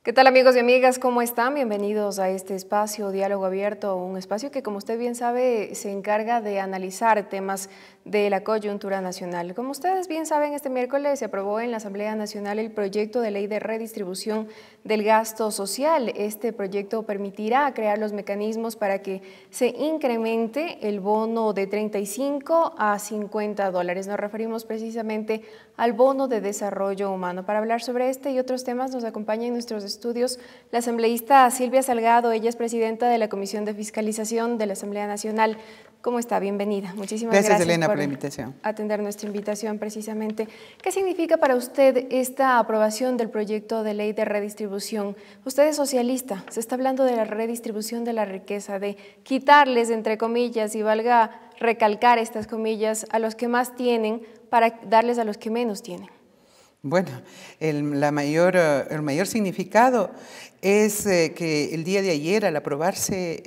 ¿Qué tal, amigos y amigas? ¿Cómo están? Bienvenidos a este espacio Diálogo Abierto, un espacio que, como usted bien sabe, se encarga de analizar temas de la coyuntura nacional. Como ustedes bien saben, este miércoles se aprobó en la Asamblea Nacional el proyecto de ley de redistribución del gasto social. Este proyecto permitirá crear los mecanismos para que se incremente el bono de 35 a 50 dólares. Nos referimos precisamente al bono de desarrollo humano. Para hablar sobre este y otros temas nos acompaña en nuestros estudios la asambleísta Silvia Salgado. Ella es presidenta de la Comisión de Fiscalización de la Asamblea Nacional. ¿Cómo está? Bienvenida. Muchísimas gracias, Elena, por la invitación. Atender nuestra invitación precisamente. ¿Qué significa para usted esta aprobación del proyecto de ley de redistribución? Usted es socialista, se está hablando de la redistribución de la riqueza, de quitarles, entre comillas, y valga recalcar estas comillas, a los que más tienen para darles a los que menos tienen. Bueno, el mayor significado es que el día de ayer, al aprobarse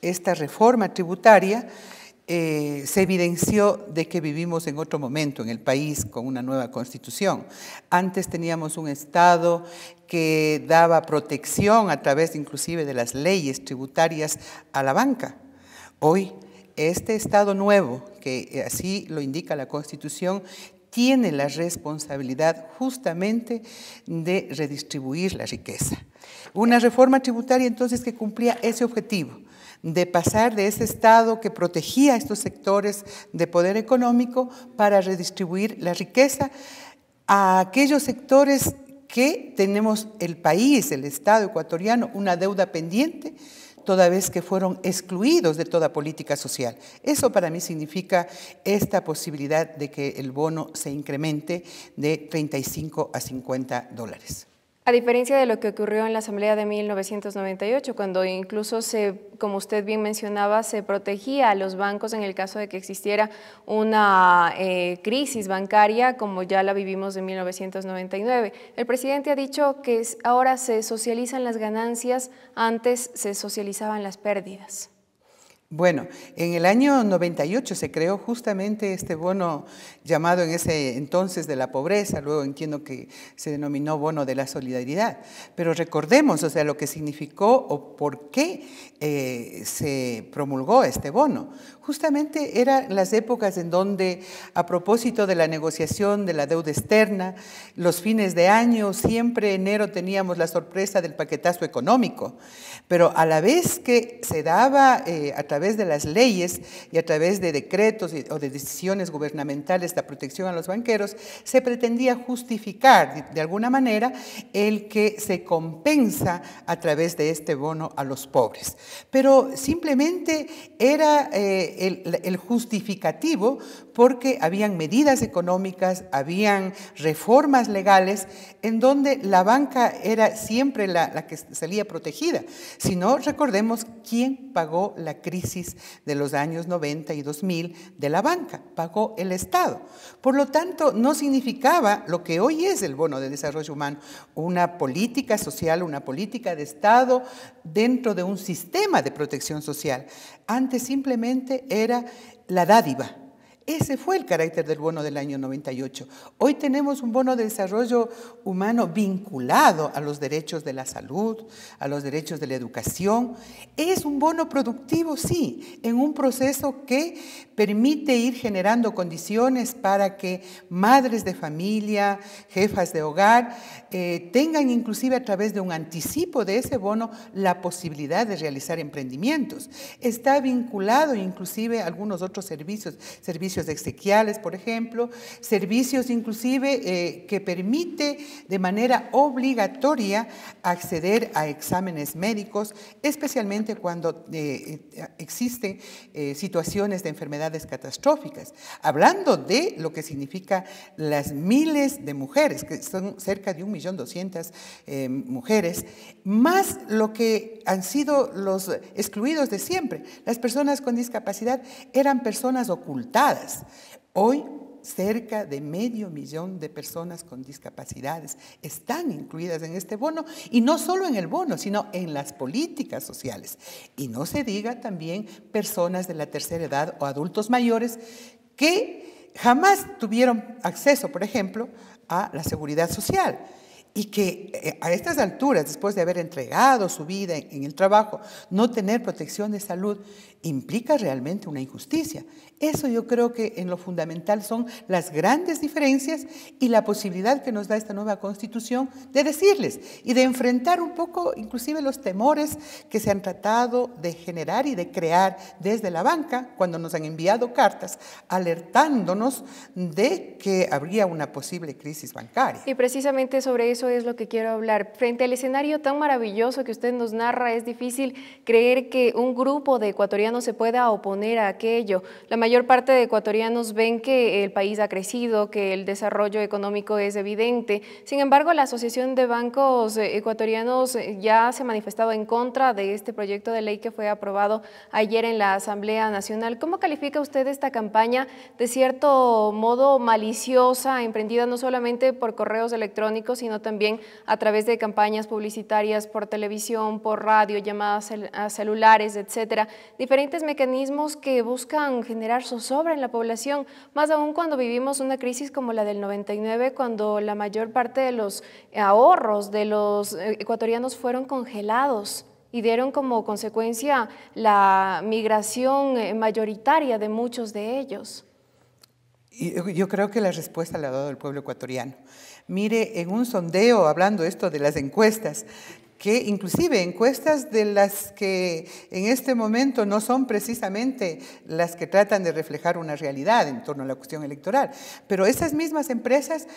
esta reforma tributaria, se evidenció de que vivimos en otro momento en el país con una nueva constitución. Antes teníamos un Estado que daba protección a través inclusive de las leyes tributarias a la banca. Hoy, este Estado nuevo, que así lo indica la Constitución, tiene la responsabilidad justamente de redistribuir la riqueza. Una reforma tributaria entonces que cumplía ese objetivo, de pasar de ese Estado que protegía a estos sectores de poder económico para redistribuir la riqueza a aquellos sectores que tenemos el país, el Estado ecuatoriano, una deuda pendiente, toda vez que fueron excluidos de toda política social. Eso para mí significa esta posibilidad de que el bono se incremente de 35 a 50 dólares. A diferencia de lo que ocurrió en la Asamblea de 1998, cuando incluso como usted bien mencionaba, se protegía a los bancos en el caso de que existiera una crisis bancaria, como ya la vivimos en 1999. El presidente ha dicho que ahora se socializan las ganancias, antes se socializaban las pérdidas. Bueno, en el año 98 se creó justamente este bono llamado en ese entonces de la pobreza, luego entiendo que se denominó bono de la solidaridad, pero recordemos, o sea, lo que significó o por qué se promulgó este bono. Justamente eran las épocas en donde, a propósito de la negociación de la deuda externa, los fines de año, siempre enero teníamos la sorpresa del paquetazo económico, pero a la vez que se daba a través de las leyes y a través de decretos o de decisiones gubernamentales la protección a los banqueros, se pretendía justificar de alguna manera el que se compensa a través de este bono a los pobres. Pero simplemente era el justificativo porque habían medidas económicas, habían reformas legales en donde la banca era siempre la que salía protegida. Si no, recordemos quién pagó la crisis de los años 90 y 2000 de la banca, pagó el Estado. Por lo tanto, no significaba lo que hoy es el bono de desarrollo humano, una política social, una política de Estado dentro de un sistema de protección social. Antes simplemente era la dádiva. Ese fue el carácter del bono del año 98. Hoy tenemos un bono de desarrollo humano vinculado a los derechos de la salud, a los derechos de la educación. Es un bono productivo, sí, en un proceso que permite ir generando condiciones para que madres de familia, jefas de hogar, tengan inclusive a través de un anticipo de ese bono la posibilidad de realizar emprendimientos. Está vinculado inclusive a algunos otros servicios exequiales, por ejemplo, servicios inclusive que permite de manera obligatoria acceder a exámenes médicos, especialmente cuando existen situaciones de enfermedades catastróficas. Hablando de lo que significa las miles de mujeres, que son cerca de 1.200.000 mujeres, más lo que han sido los excluidos de siempre. Las personas con discapacidad eran personas ocultadas. Hoy, cerca de 500.000 de personas con discapacidades están incluidas en este bono, y no solo en el bono, sino en las políticas sociales. Y no se diga también personas de la tercera edad o adultos mayores que jamás tuvieron acceso, por ejemplo, a la seguridad social. y que a estas alturas, después de haber entregado su vida en el trabajo, no tener protección de salud implica realmente una injusticia. Eso yo creo que en lo fundamental son las grandes diferencias y la posibilidad que nos da esta nueva Constitución de decirles y de enfrentar un poco inclusive los temores que se han tratado de generar y de crear desde la banca cuando nos han enviado cartas alertándonos de que habría una posible crisis bancaria. Y precisamente sobre eso es lo que quiero hablar. Frente al escenario tan maravilloso que usted nos narra, es difícil creer que un grupo de ecuatorianos se pueda oponer a aquello. La mayor parte de ecuatorianos ven que el país ha crecido, que el desarrollo económico es evidente. Sin embargo, la Asociación de Bancos Ecuatorianos ya se ha manifestado en contra de este proyecto de ley que fue aprobado ayer en la Asamblea Nacional. ¿Cómo califica usted esta campaña de cierto modo maliciosa, emprendida no solamente por correos electrónicos, sino también a través de campañas publicitarias por televisión, por radio, llamadas a celulares, etcétera? Diferentes mecanismos que buscan generar zozobra en la población, más aún cuando vivimos una crisis como la del 99, cuando la mayor parte de los ahorros de los ecuatorianos fueron congelados y dieron como consecuencia la migración mayoritaria de muchos de ellos. Yo creo que la respuesta la ha dado el pueblo ecuatoriano. Mire, en un sondeo, hablando esto de las encuestas, que inclusive encuestas de las que en este momento no son precisamente las que tratan de reflejar una realidad en torno a la cuestión electoral, pero esas mismas empresas,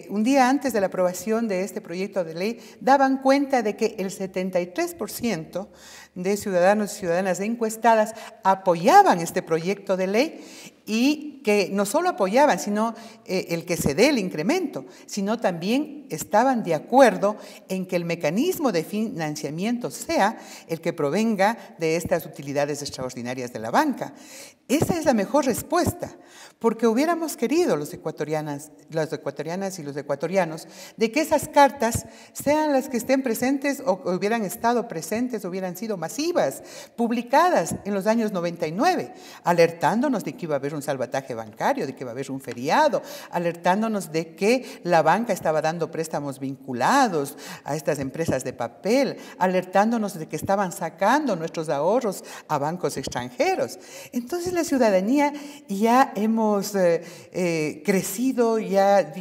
un día antes de la aprobación de este proyecto de ley, daban cuenta de que el 73% de ciudadanos y ciudadanas encuestadas apoyaban este proyecto de ley y que no solo apoyaban, sino el que se dé el incremento, sino también estaban de acuerdo en que el mecanismo de financiamiento sea el que provenga de estas utilidades extraordinarias de la banca. Esa es la mejor respuesta, porque hubiéramos querido las ecuatorianas y los ecuatorianos de que esas cartas sean las que estén presentes o hubieran estado presentes, hubieran sido masivas, publicadas en los años 99, alertándonos de que iba a haber un salvataje bancario, de que iba a haber un feriado, alertándonos de que la banca estaba dando préstamos vinculados a estas empresas de papel, alertándonos de que estaban sacando nuestros ahorros a bancos extranjeros. Entonces la ciudadanía ya hemos crecido, ya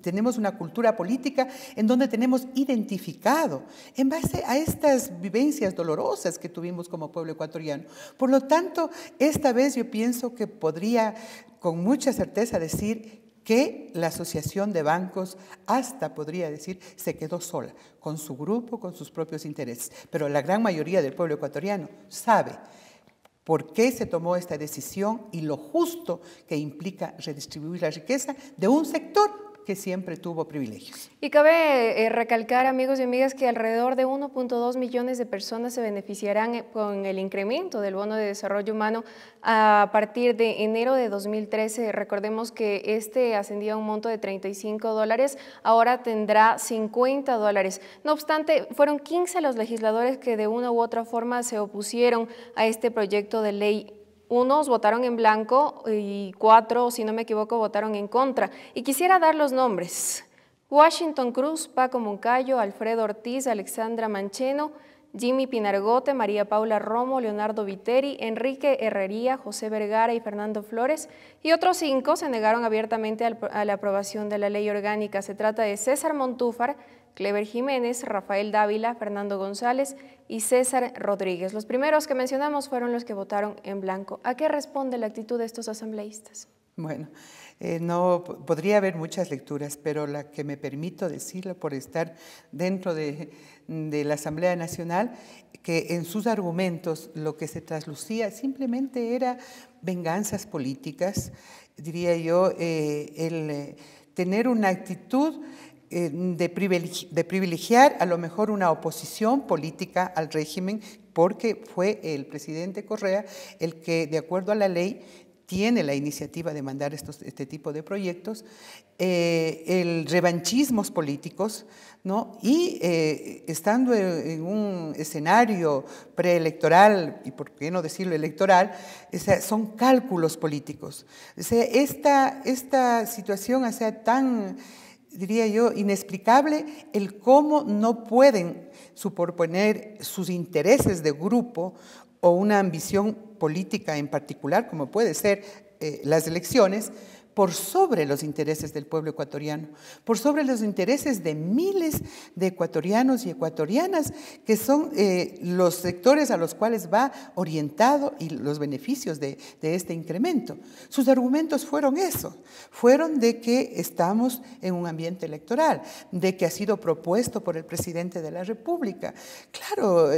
tenemos una cultura política en donde tenemos identificado en base a estas vivencias dolorosas que tuvimos como pueblo ecuatoriano. Por lo tanto, esta vez yo pienso que podría con mucha certeza decir que la Asociación de Bancos hasta podría decir se quedó sola, con su grupo, con sus propios intereses. Pero la gran mayoría del pueblo ecuatoriano sabe por qué se tomó esta decisión y lo justo que implica redistribuir la riqueza de un sector que siempre tuvo privilegios. Y cabe recalcar, amigos y amigas, que alrededor de 1.2 millones de personas se beneficiarán con el incremento del bono de desarrollo humano a partir de enero de 2013. Recordemos que este ascendía a un monto de $35, ahora tendrá $50. No obstante, fueron 15 los legisladores que de una u otra forma se opusieron a este proyecto de ley. Unos votaron en blanco y 4, si no me equivoco, votaron en contra. Y quisiera dar los nombres: Washington Cruz, Paco Moncayo, Alfredo Ortiz, Alexandra Mancheno, Jimmy Pinargote, María Paula Romo, Leonardo Viteri, Enrique Herrería, José Vergara y Fernando Flores, y otros 5 se negaron abiertamente a la aprobación de la ley orgánica. Se trata de César Montúfar, Clever Jiménez, Rafael Dávila, Fernando González y César Rodríguez. Los primeros que mencionamos fueron los que votaron en blanco. ¿A qué responde la actitud de estos asambleístas? Bueno, no podría haber muchas lecturas, pero la que me permito decirlo por estar dentro de la Asamblea Nacional, que en sus argumentos lo que se traslucía simplemente era venganzas políticas, diría yo, el tener una actitud de privilegiar a lo mejor una oposición política al régimen, porque fue el presidente Correa el que, de acuerdo a la ley, tiene la iniciativa de mandar este tipo de proyectos, el revanchismos políticos, ¿no? Y estando en un escenario preelectoral, y por qué no decirlo electoral, o sea, son cálculos políticos. O sea, esta situación, o sea, tan diría yo, inexplicable el cómo no pueden superponer sus intereses de grupo o una ambición política en particular, como puede ser las elecciones, por sobre los intereses del pueblo ecuatoriano, por sobre los intereses de miles de ecuatorianos y ecuatorianas, que son los sectores a los cuales va orientado y los beneficios de este incremento. Sus argumentos fueron eso, fueron de que estamos en un ambiente electoral, de que ha sido propuesto por el presidente de la República. Claro,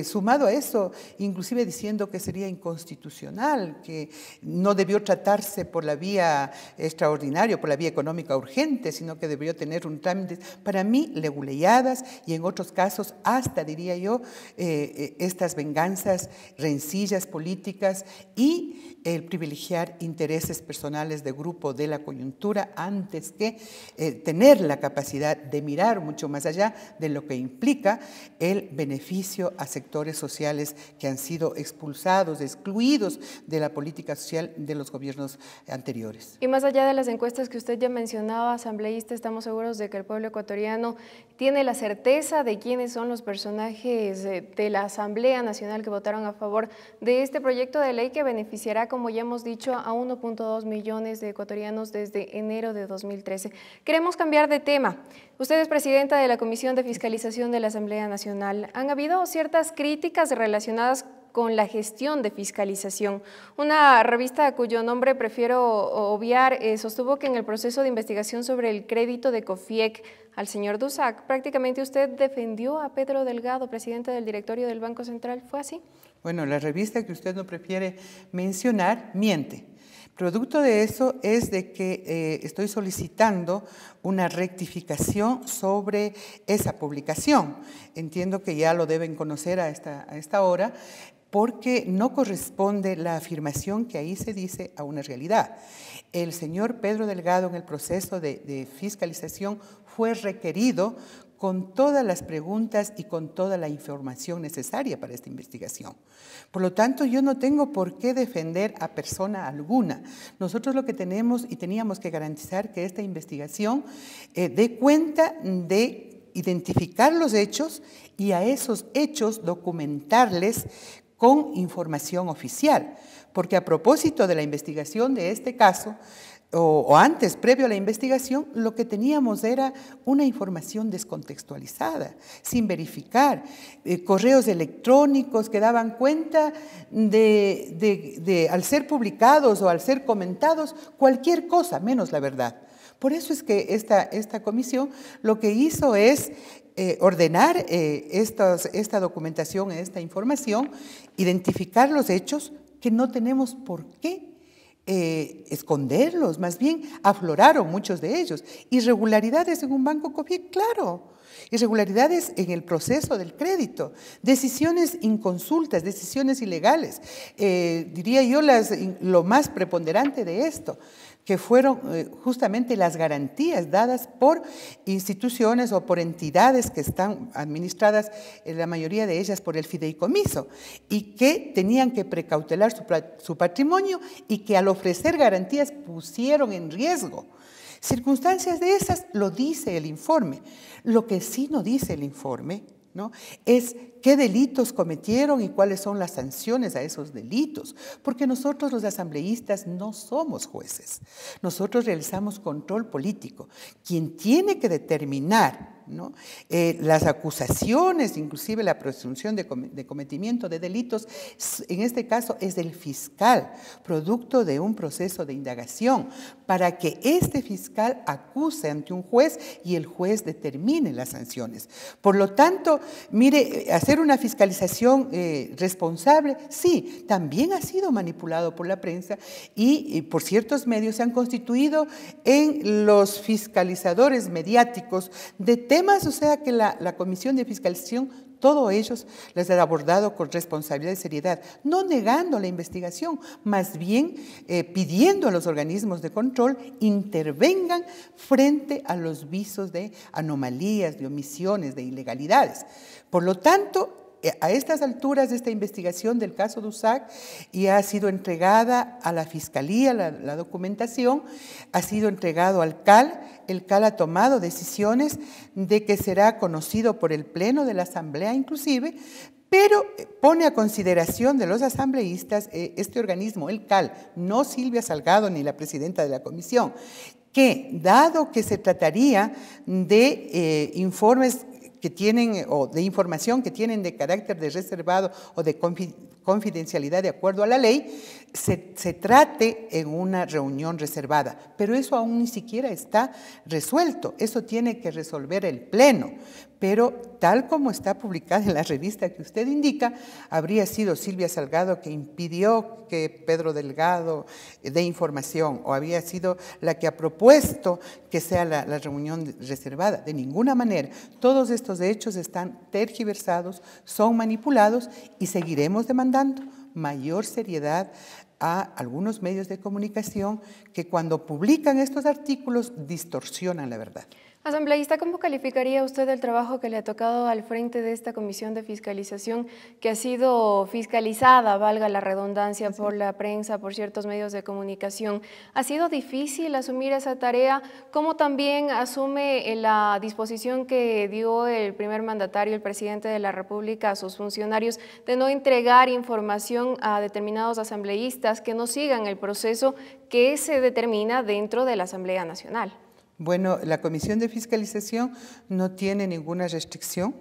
sumado a eso, inclusive diciendo que sería inconstitucional, que no debió tratarse por la vía extraordinario, por la vía económica urgente, sino que debió tener un trámite, para mí, leguleyadas y en otros casos hasta, diría yo, estas venganzas, rencillas políticas y el privilegiar intereses personales de grupo de la coyuntura antes que tener la capacidad de mirar mucho más allá de lo que implica el beneficio a sectores sociales que han sido expulsados, excluidos de la política social de los gobiernos anteriores. Y más allá de las encuestas que usted ya mencionaba, asambleísta, estamos seguros de que el pueblo ecuatoriano tiene la certeza de quiénes son los personajes de la Asamblea Nacional que votaron a favor de este proyecto de ley que beneficiará, como ya hemos dicho, a 1.2 millones de ecuatorianos desde enero de 2013. Queremos cambiar de tema. Usted es presidenta de la Comisión de Fiscalización de la Asamblea Nacional. Han habido ciertas críticas relacionadas con la gestión de fiscalización. Una revista cuyo nombre prefiero obviar sostuvo que en el proceso de investigación sobre el crédito de COFIEC al señor Dusac, prácticamente usted defendió a Pedro Delgado, presidente del directorio del Banco Central. ¿Fue así? Bueno, la revista que usted no prefiere mencionar miente. Producto de eso es de que estoy solicitando una rectificación sobre esa publicación. Entiendo que ya lo deben conocer a esta hora, porque no corresponde la afirmación que ahí se dice a una realidad. El señor Pedro Delgado en el proceso de fiscalización fue requerido con todas las preguntas y con toda la información necesaria para esta investigación. Por lo tanto, yo no tengo por qué defender a persona alguna. Nosotros lo que tenemos y teníamos que garantizar que esta investigación dé cuenta de identificar los hechos y a esos hechos documentarles con información oficial. Porque a propósito de la investigación de este caso, o antes, previo a la investigación, lo que teníamos era una información descontextualizada, sin verificar, correos electrónicos que daban cuenta al ser publicados o al ser comentados, cualquier cosa, menos la verdad. Por eso es que esta comisión lo que hizo es ordenar esta documentación, esta información, identificar los hechos que no tenemos por qué esconderlos, más bien afloraron muchos de ellos. Irregularidades en un banco COFIEC, claro. Irregularidades en el proceso del crédito, decisiones inconsultas, decisiones ilegales. Diría yo lo más preponderante de esto, que fueron justamente las garantías dadas por instituciones o por entidades que están administradas, la mayoría de ellas por el fideicomiso, y que tenían que precautelar su patrimonio y que al ofrecer garantías pusieron en riesgo. Circunstancias de esas lo dice el informe. Lo que sí no dice el informe, ¿no?, es qué delitos cometieron y cuáles son las sanciones a esos delitos, porque nosotros los asambleístas no somos jueces, nosotros realizamos control político. Quien tiene que determinar, ¿no?, las acusaciones, inclusive la presunción de cometimiento de delitos, en este caso es el fiscal, producto de un proceso de indagación, para que este fiscal acuse ante un juez y el juez determine las sanciones. Por lo tanto, mire, hacer una fiscalización responsable, sí, también ha sido manipulado por la prensa y por ciertos medios se han constituido en los fiscalizadores mediáticos de temas, o sea que la Comisión de Fiscalización, todos ellos les han abordado con responsabilidad y seriedad, no negando la investigación, más bien pidiendo a los organismos de control intervengan frente a los visos de anomalías, de omisiones, de ilegalidades. Por lo tanto, a estas alturas de esta investigación del caso Dusac ya ha sido entregada a la Fiscalía la documentación, ha sido entregado al CAL, el CAL ha tomado decisiones de que será conocido por el Pleno de la Asamblea inclusive, pero pone a consideración de los asambleístas este organismo, el CAL, no Silvia Salgado ni la presidenta de la comisión, que dado que se trataría de informes que tienen o de información que tienen de carácter de reservado o de confidencialidad de acuerdo a la ley, se trate en una reunión reservada. Pero eso aún ni siquiera está resuelto, eso tiene que resolver el Pleno. Pero tal como está publicada en la revista que usted indica, habría sido Silvia Salgado que impidió que Pedro Delgado dé información, o había sido la que ha propuesto que sea la reunión reservada. De ninguna manera. Todos estos hechos están tergiversados, son manipulados y seguiremos demandando mayor seriedad a algunos medios de comunicación que cuando publican estos artículos distorsionan la verdad. Asambleísta, ¿cómo calificaría usted el trabajo que le ha tocado al frente de esta comisión de fiscalización que ha sido fiscalizada, valga la redundancia, por la prensa, por ciertos medios de comunicación? ¿Ha sido difícil asumir esa tarea? ¿Cómo también asume la disposición que dio el primer mandatario, el presidente de la República, a sus funcionarios de no entregar información a determinados asambleístas que no sigan el proceso que se determina dentro de la Asamblea Nacional? Bueno, la Comisión de Fiscalización no tiene ninguna restricción.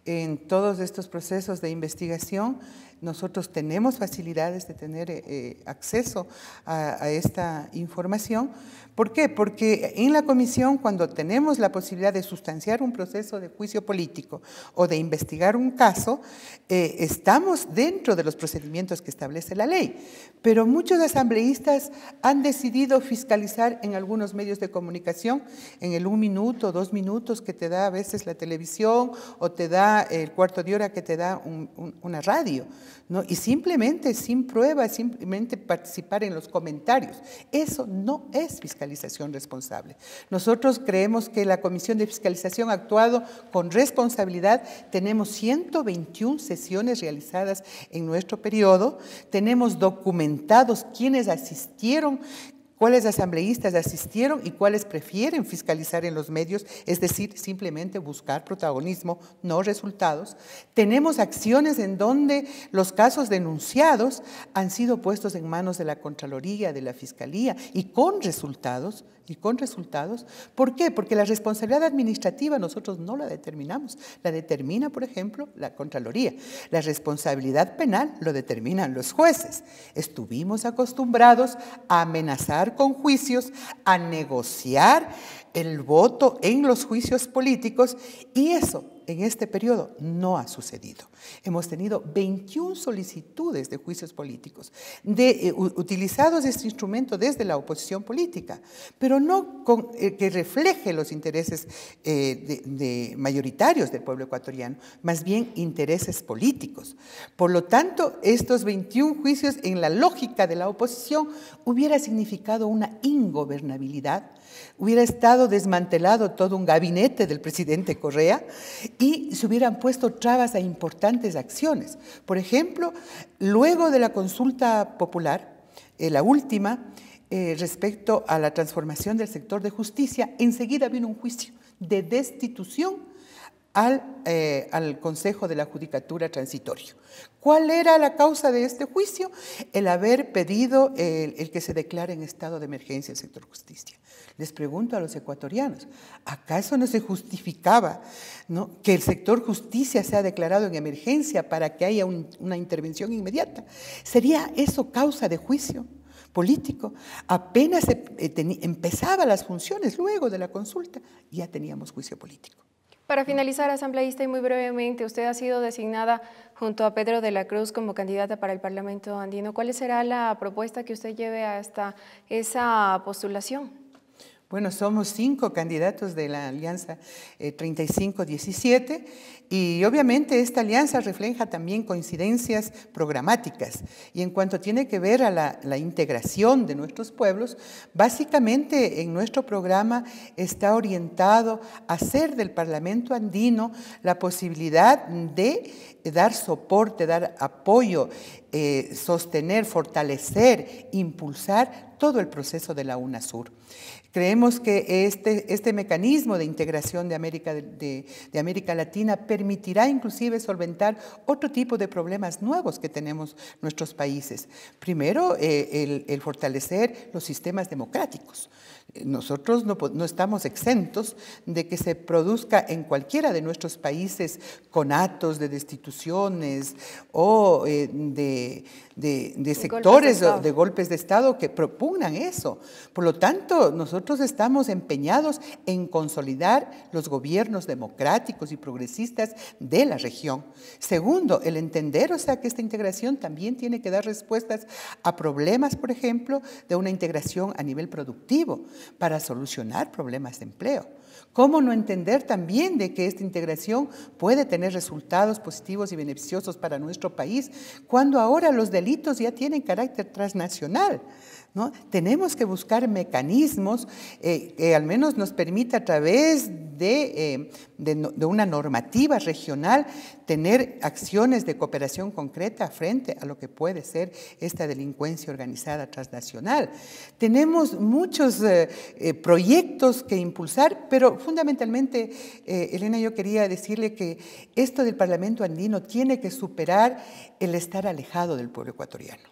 En todos estos procesos de investigación nosotros tenemos facilidades de tener acceso a esta información. ¿Por qué? Porque en la comisión, cuando tenemos la posibilidad de sustanciar un proceso de juicio político o de investigar un caso, estamos dentro de los procedimientos que establece la ley. Pero muchos asambleístas han decidido fiscalizar en algunos medios de comunicación, en el 1 minuto, 2 minutos que te da a veces la televisión o te da el cuarto de hora que te da una radio, ¿no? Y simplemente, sin pruebas, simplemente participar en los comentarios. Eso no es fiscalización responsable. Nosotros creemos que la Comisión de Fiscalización ha actuado con responsabilidad. Tenemos 121 sesiones realizadas en nuestro periodo. Tenemos documentados quienes asistieron, cuáles asambleístas asistieron y cuáles prefieren fiscalizar en los medios, es decir, simplemente buscar protagonismo, no resultados. Tenemos acciones en donde los casos denunciados han sido puestos en manos de la Contraloría, de la Fiscalía y con resultados. ¿Por qué? Porque la responsabilidad administrativa nosotros no la determinamos, la determina, por ejemplo, la Contraloría. La responsabilidad penal lo determinan los jueces. Estuvimos acostumbrados a amenazar con juicios, a negociar el voto en los juicios políticos y eso en este periodo no ha sucedido. Hemos tenido 21 solicitudes de juicios políticos, utilizados este instrumento desde la oposición política, pero no que refleje los intereses mayoritarios del pueblo ecuatoriano, más bien intereses políticos. Por lo tanto, estos 21 juicios en la lógica de la oposición hubiera significado una ingobernabilidad, hubiera estado desmantelado todo un gabinete del presidente Correa y se hubieran puesto trabas a importantes acciones. Por ejemplo, luego de la consulta popular, la última, respecto a la transformación del sector de justicia, enseguida vino un juicio de destitución al Consejo de la Judicatura Transitorio. ¿Cuál era la causa de este juicio? El haber pedido el que se declare en estado de emergencia el sector justicia. Les pregunto a los ecuatorianos, ¿acaso no se justificaba, ¿no?, que el sector justicia sea declarado en emergencia para que haya una intervención inmediata? ¿Sería eso causa de juicio político? Apenas empezaba las funciones luego de la consulta, ya teníamos juicio político. Para finalizar, asambleísta, y muy brevemente, usted ha sido designada junto a Pedro de la Cruz como candidata para el Parlamento andino. ¿Cuál será la propuesta que usted lleve hasta esa postulación? Bueno, somos 5 candidatos de la Alianza 35-17 y obviamente esta alianza refleja también coincidencias programáticas. Y en cuanto tiene que ver a la integración de nuestros pueblos, básicamente en nuestro programa está orientado a hacer del Parlamento andino la posibilidad de dar soporte, dar apoyo, sostener, fortalecer, impulsar todo el proceso de la UNASUR. Creemos que este mecanismo de integración de América Latina permitirá inclusive solventar otro tipo de problemas nuevos que tenemos nuestros países. Primero, el fortalecer los sistemas democráticos. Nosotros no estamos exentos de que se produzca en cualquiera de nuestros países conatos de destituciones o de sectores de golpes de Estado que propugnan eso. Por lo tanto, nosotros estamos empeñados en consolidar los gobiernos democráticos y progresistas de la región. Segundo, el entender, que esta integración también tiene que dar respuestas a problemas, por ejemplo, de una integración a nivel productivo para solucionar problemas de empleo. ¿Cómo no entender también de que esta integración puede tener resultados positivos y beneficiosos para nuestro país cuando ahora los delitos ya tienen carácter transnacional? ¿No? Tenemos que buscar mecanismos que al menos nos permita a través de una normativa regional tener acciones de cooperación concreta frente a lo que puede ser esta delincuencia organizada transnacional. Tenemos muchos proyectos que impulsar, pero fundamentalmente, Elena, yo quería decirle que esto del Parlamento andino tiene que superar el estar alejado del pueblo ecuatoriano.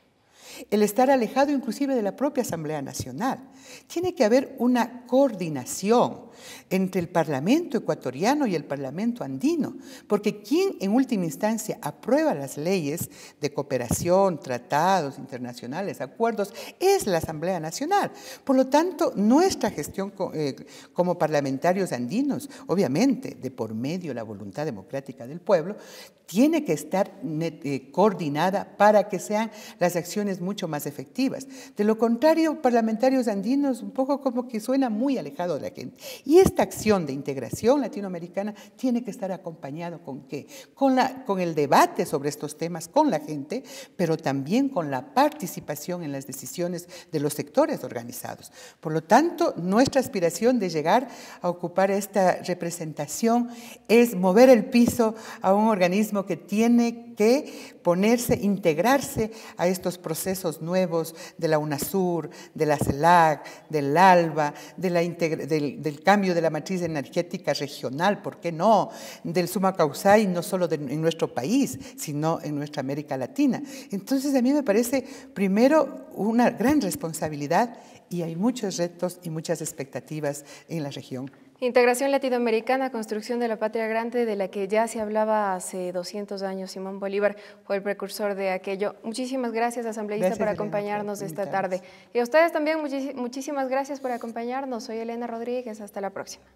El estar alejado inclusive de la propia Asamblea Nacional. Tiene que haber una coordinación entre el Parlamento ecuatoriano y el Parlamento andino, porque quien en última instancia aprueba las leyes de cooperación, tratados internacionales, acuerdos, es la Asamblea Nacional. Por lo tanto, nuestra gestión como parlamentarios andinos, obviamente de por medio de la voluntad democrática del pueblo, tiene que estar coordinada para que sean las acciones mucho más efectivas. De lo contrario, parlamentarios andinos un poco como que suena muy alejado de la gente. Y esta acción de integración latinoamericana tiene que estar acompañado ¿con qué? Con el debate sobre estos temas con la gente, pero también con la participación en las decisiones de los sectores organizados. Por lo tanto, nuestra aspiración de llegar a ocupar esta representación es mover el piso a un organismo que tiene que integrarse a estos procesos nuevos de la UNASUR, de la CELAC, del ALBA, del cambio de la matriz energética regional, ¿por qué no? Del summa causa, no solo en nuestro país, sino en nuestra América Latina. Entonces, a mí me parece, primero, una gran responsabilidad y hay muchos retos y muchas expectativas en la región. Integración latinoamericana, construcción de la patria grande, de la que ya se hablaba hace 200 años. Simón Bolívar fue el precursor de aquello. Muchísimas gracias, asambleísta, por acompañarnos esta tarde. Y a ustedes también, muchísimas gracias por acompañarnos. Soy Elena Rodríguez. Hasta la próxima.